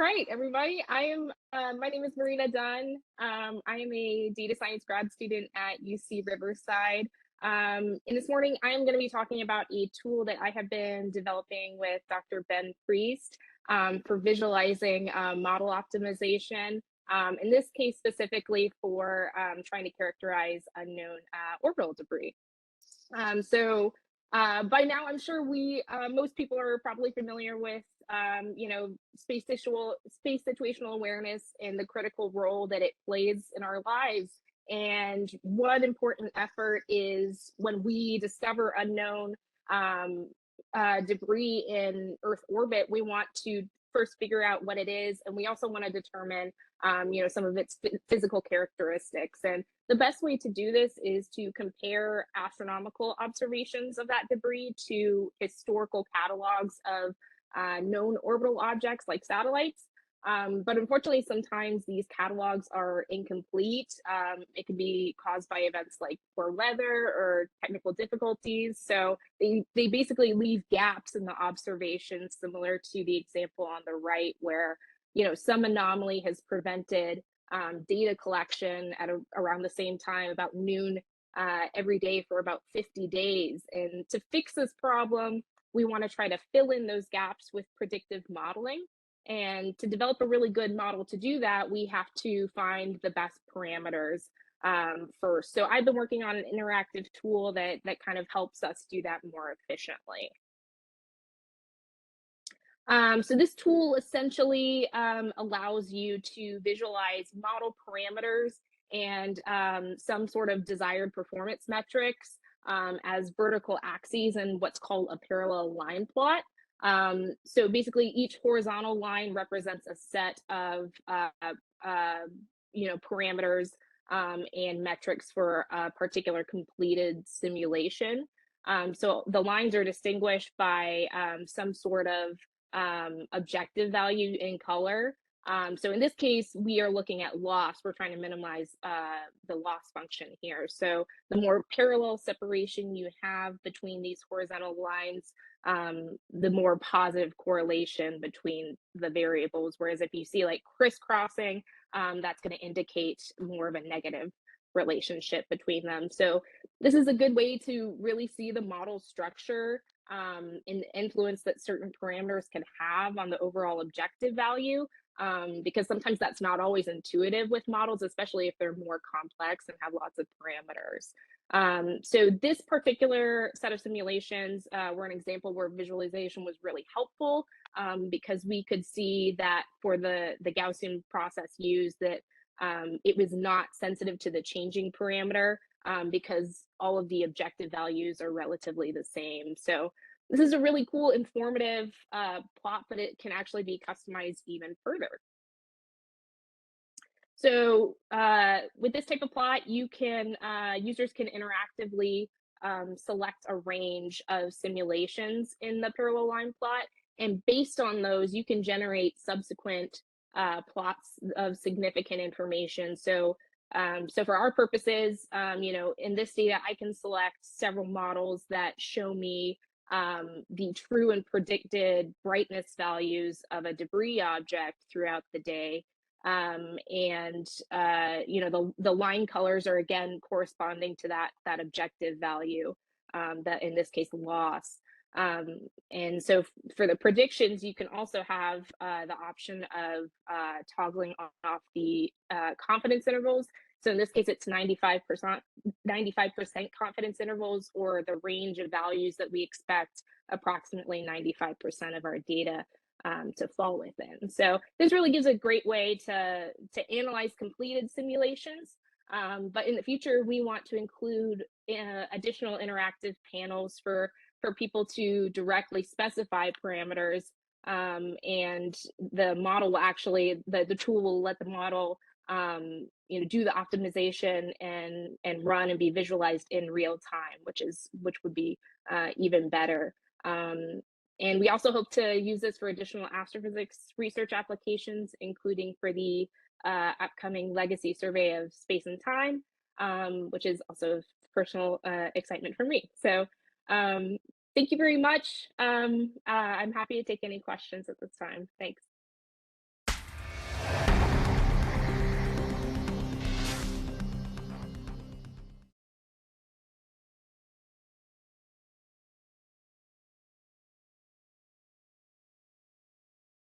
right, everybody. My name is Marina Dunn. I am a data science grad student at UC Riverside. And this morning, I am going to be talking about a tool that I have been developing with Dr. Ben Priest for visualizing model optimization. In this case, specifically for trying to characterize unknown orbital debris. By now, I'm sure most people are probably familiar with, space situational awareness and the critical role that it plays in our lives. And one important effort is when we discover unknown debris in Earth orbit, we want to first figure out what it is, and we also want to determine, some of its physical characteristics. And the best way to do this is to compare astronomical observations of that debris to historical catalogs of known orbital objects like satellites. But unfortunately, sometimes these catalogs are incomplete. It can be caused by events like poor weather or technical difficulties. So they basically leave gaps in the observations, similar to the example on the right, where some anomaly has prevented data collection at around the same time, about noon every day for about 50 days. And to fix this problem, we want to try to fill in those gaps with predictive modeling. And to develop a really good model to do that, we have to find the best parameters first. So I've been working on an interactive tool that kind of helps us do that more efficiently. So this tool essentially allows you to visualize model parameters and some sort of desired performance metrics as vertical axes and what's called a parallel line plot. So basically, each horizontal line represents a set of parameters and metrics for a particular completed simulation. So the lines are distinguished by some sort of objective value in color. So in this case, we are looking at loss. We're trying to minimize the loss function here. So the more parallel separation you have between these horizontal lines, the more positive correlation between the variables. Whereas if you see like crisscrossing, that's going to indicate more of a negative relationship between them. So this is a good way to really see the model structure and the influence that certain parameters can have on the overall objective value, because sometimes that's not always intuitive with models, especially if they're more complex and have lots of parameters. So this particular set of simulations were an example where visualization was really helpful, because we could see that for the Gaussian process used, that it was not sensitive to the changing parameter, because all of the objective values are relatively the same. So this is a really cool, informative plot, but it can actually be customized even further. So with this type of plot, users can interactively select a range of simulations in the parallel line plot. And based on those, you can generate subsequent plots of significant information. So for our purposes, in this data, I can select several models that show me the true and predicted brightness values of a debris object throughout the day. The line colors are again corresponding to that objective value, that in this case loss. And so for the predictions, you can also have the option of toggling on off the confidence intervals. So in this case, it's 95% confidence intervals, or the range of values that we expect approximately 95% of our data to fall within. So this really gives a great way to analyze completed simulations. But in the future, we want to include additional interactive panels for people to directly specify parameters, and the model will actually, the tool will let the model do the optimization and run and be visualized in real time, which would be even better. And we also hope to use this for additional astrophysics research applications, including for the upcoming legacy survey of space and time, which is also personal excitement for me. So thank you very much. I'm happy to take any questions at this time. Thanks.